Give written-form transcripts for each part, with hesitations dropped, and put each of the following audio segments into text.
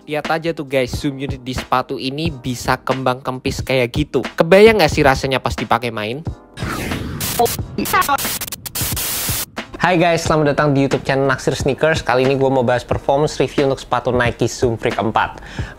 Lihat aja tuh guys, zoom unit di sepatu ini bisa kembang kempis kayak gitu. Kebayang nggak sih rasanya pas dipakai main? Hai guys, selamat datang di YouTube channel Naksir Sneakers. Kali ini gue mau bahas performance review untuk sepatu Nike Zoom Freak 4.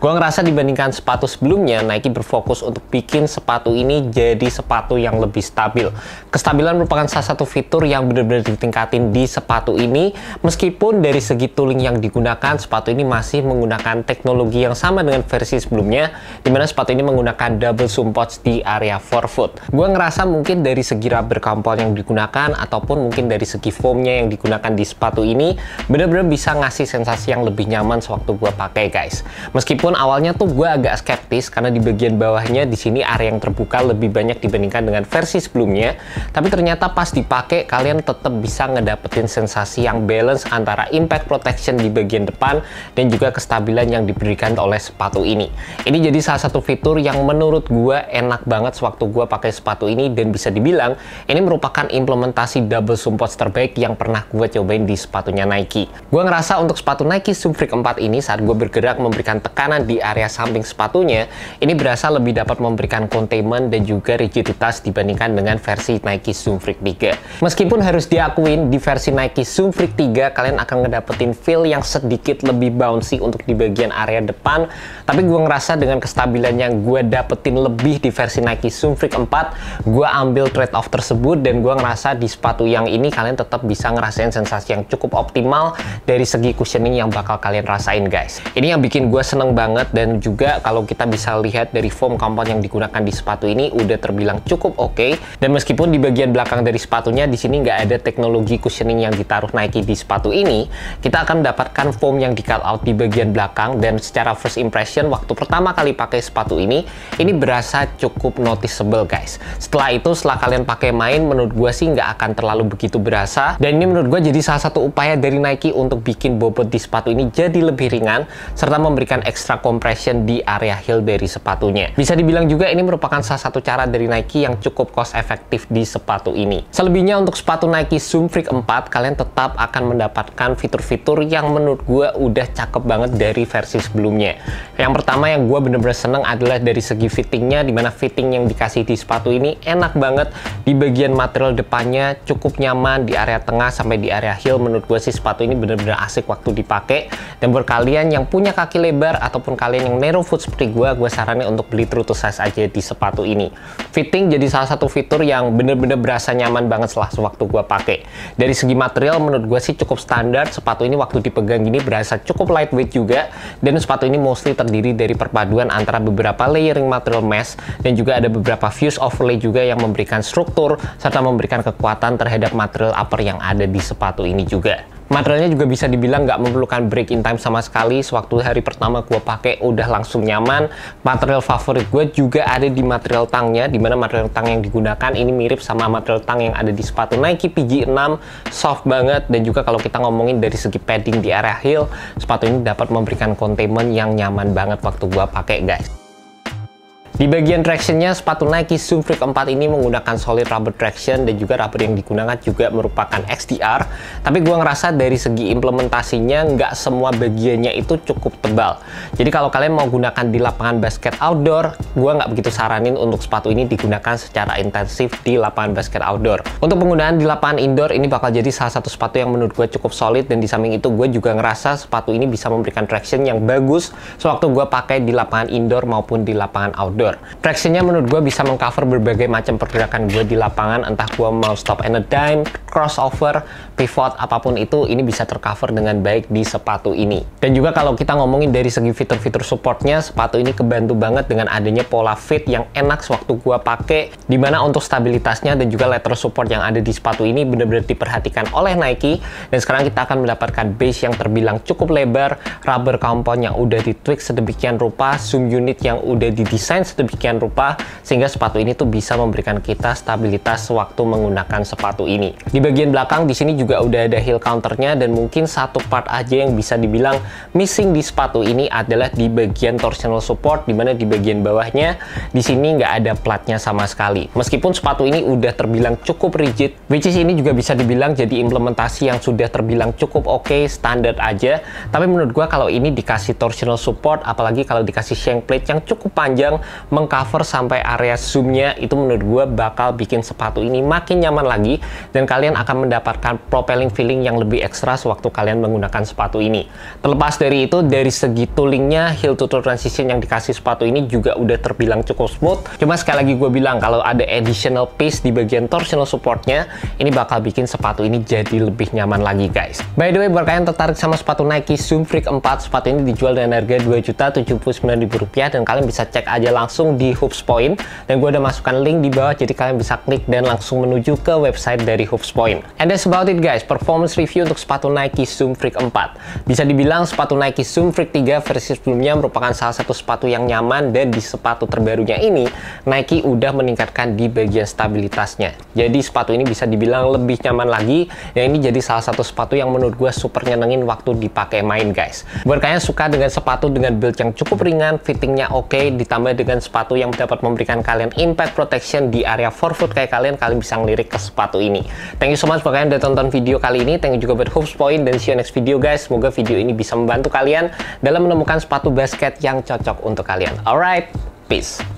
Gue ngerasa dibandingkan sepatu sebelumnya, Nike berfokus untuk bikin sepatu ini jadi sepatu yang lebih stabil. Kestabilan merupakan salah satu fitur yang benar-benar ditingkatin di sepatu ini. Meskipun dari segi tooling yang digunakan, sepatu ini masih menggunakan teknologi yang sama dengan versi sebelumnya, dimana sepatu ini menggunakan double zoom pouch di area forefoot. Gue ngerasa mungkin dari segi rubber compound yang digunakan, ataupun mungkin dari segi foam yang digunakan di sepatu ini bener-bener bisa ngasih sensasi yang lebih nyaman sewaktu gue pakai guys. Meskipun awalnya tuh gue agak skeptis karena di bagian bawahnya di sini area yang terbuka lebih banyak dibandingkan dengan versi sebelumnya, tapi ternyata pas dipakai kalian tetap bisa ngedapetin sensasi yang balance antara impact protection di bagian depan dan juga kestabilan yang diberikan oleh sepatu ini. Ini jadi salah satu fitur yang menurut gue enak banget sewaktu gue pakai sepatu ini, dan bisa dibilang ini merupakan implementasi double zoom pouch terbaik yang pernah gue cobain di sepatunya Nike. Gue ngerasa untuk sepatu Nike Zoom Freak 4 ini, saat gue bergerak memberikan tekanan di area samping sepatunya, ini berasa lebih dapat memberikan containment dan juga rigiditas dibandingkan dengan versi Nike Zoom Freak 3. Meskipun harus diakuin di versi Nike Zoom Freak 3 kalian akan ngedapetin feel yang sedikit lebih bouncy untuk di bagian area depan, tapi gue ngerasa dengan kestabilan yang gue dapetin lebih di versi Nike Zoom Freak 4, gue ambil trade off tersebut, dan gue ngerasa di sepatu yang ini kalian tetap bisa ngerasain sensasi yang cukup optimal dari segi cushioning yang bakal kalian rasain guys. Ini yang bikin gue seneng banget, dan juga kalau kita bisa lihat dari foam compound yang digunakan di sepatu ini udah terbilang cukup oke. Dan meskipun di bagian belakang dari sepatunya di sini nggak ada teknologi cushioning yang ditaruh Nike di sepatu ini, kita akan mendapatkan foam yang di cut out di bagian belakang, dan secara first impression waktu pertama kali pakai sepatu ini berasa cukup noticeable guys. Setelah itu, setelah kalian pakai main, menurut gue sih nggak akan terlalu begitu berasa. Dan ini menurut gue jadi salah satu upaya dari Nike untuk bikin bobot di sepatu ini jadi lebih ringan, serta memberikan extra compression di area heel dari sepatunya. Bisa dibilang juga ini merupakan salah satu cara dari Nike yang cukup cost efektif di sepatu ini. Selebihnya untuk sepatu Nike Zoom Freak 4, kalian tetap akan mendapatkan fitur-fitur yang menurut gue udah cakep banget dari versi sebelumnya. Yang pertama yang gue bener-bener seneng adalah dari segi fittingnya, dimana fitting yang dikasih di sepatu ini enak banget. Di bagian material depannya cukup nyaman, di area tengah sampai di area heel menurut gue sih sepatu ini bener-bener asik waktu dipakai. Dan buat kalian yang punya kaki lebar ataupun kalian yang narrow foot seperti gue saranin untuk beli true to size aja di sepatu ini. Fitting jadi salah satu fitur yang bener-bener berasa nyaman banget setelah sewaktu gue pakai. Dari segi material menurut gue sih cukup standar. Sepatu ini waktu dipegang gini berasa cukup lightweight juga, dan sepatu ini mostly terdiri dari perpaduan antara beberapa layering material mesh dan juga ada beberapa fuse overlay juga yang memberikan struktur serta memberikan kekuatan terhadap material upper yang ada di sepatu ini juga. Materialnya juga bisa dibilang nggak memerlukan break in time sama sekali. Sewaktu hari pertama gue pakai udah langsung nyaman. Material favorit gue juga ada di material tangnya, dimana material tang yang digunakan ini mirip sama material tang yang ada di sepatu Nike PG6, soft banget. Dan juga kalau kita ngomongin dari segi padding di area heel, sepatu ini dapat memberikan containment yang nyaman banget waktu gue pakai guys. Di bagian tractionnya, sepatu Nike Zoom Freak 4 ini menggunakan solid rubber traction, dan juga rubber yang digunakan juga merupakan XTR. Tapi gue ngerasa dari segi implementasinya nggak semua bagiannya itu cukup tebal. Jadi kalau kalian mau gunakan di lapangan basket outdoor, gue nggak begitu saranin untuk sepatu ini digunakan secara intensif di lapangan basket outdoor. Untuk penggunaan di lapangan indoor ini bakal jadi salah satu sepatu yang menurut gue cukup solid, dan di samping itu gue juga ngerasa sepatu ini bisa memberikan traction yang bagus sewaktu gue pakai di lapangan indoor maupun di lapangan outdoor. Tractionnya menurut gue bisa mengcover berbagai macam pergerakan gue di lapangan, entah gue mau stop and a dime, crossover, pivot, apapun itu, ini bisa tercover dengan baik di sepatu ini. Dan juga kalau kita ngomongin dari segi fitur-fitur supportnya, sepatu ini kebantu banget dengan adanya pola fit yang enak sewaktu gue pakai, dimana untuk stabilitasnya dan juga lateral support yang ada di sepatu ini benar-benar diperhatikan oleh Nike. Dan sekarang kita akan mendapatkan base yang terbilang cukup lebar, rubber compound yang udah ditweak sedemikian rupa, zoom unit yang udah didesain sedemikian rupa, sehingga sepatu ini tuh bisa memberikan kita stabilitas sewaktu menggunakan sepatu ini. Di bagian belakang di sini juga udah ada heel counternya, dan mungkin satu part aja yang bisa dibilang missing di sepatu ini adalah di bagian torsional support, dimana di bagian bawahnya di sini nggak ada platnya sama sekali. Meskipun sepatu ini udah terbilang cukup rigid, which is ini juga bisa dibilang jadi implementasi yang sudah terbilang cukup oke, standar aja. Tapi menurut gua kalau ini dikasih torsional support, apalagi kalau dikasih shank plate yang cukup panjang mengcover sampai area zoomnya, itu menurut gua bakal bikin sepatu ini makin nyaman lagi, dan kalian akan mendapatkan propelling feeling yang lebih ekstra sewaktu kalian menggunakan sepatu ini. Terlepas dari itu, dari segi toolingnya, heel to toe transition yang dikasih sepatu ini juga udah terbilang cukup smooth. Cuma sekali lagi gue bilang, kalau ada additional piece di bagian torsional supportnya, ini bakal bikin sepatu ini jadi lebih nyaman lagi guys. By the way, buat kalian tertarik sama sepatu Nike Zoom Freak 4, sepatu ini dijual dengan harga Rp2.079.000, dan kalian bisa cek aja langsung di Hoops Point, dan gue udah masukkan link di bawah, jadi kalian bisa klik dan langsung menuju ke website dari Hoops Point. And that's about it guys, performance review untuk sepatu Nike Zoom Freak 4. Bisa dibilang sepatu Nike Zoom Freak 3 versi sebelumnya merupakan salah satu sepatu yang nyaman, dan di sepatu terbarunya ini Nike udah meningkatkan di bagian stabilitasnya. Jadi sepatu ini bisa dibilang lebih nyaman lagi, dan ini jadi salah satu sepatu yang menurut gue super nyenengin waktu dipakai main guys. Buat kalian suka dengan sepatu dengan build yang cukup ringan, fittingnya oke, ditambah dengan sepatu yang dapat memberikan kalian impact protection di area forefoot kayak kalian bisa ngelirik ke sepatu ini. Thank you so much buat kalian udah tonton video kali ini. Thank you juga buat Hoops Point, dan see you next video guys. Semoga video ini bisa membantu kalian dalam menemukan sepatu basket yang cocok untuk kalian. Alright, peace.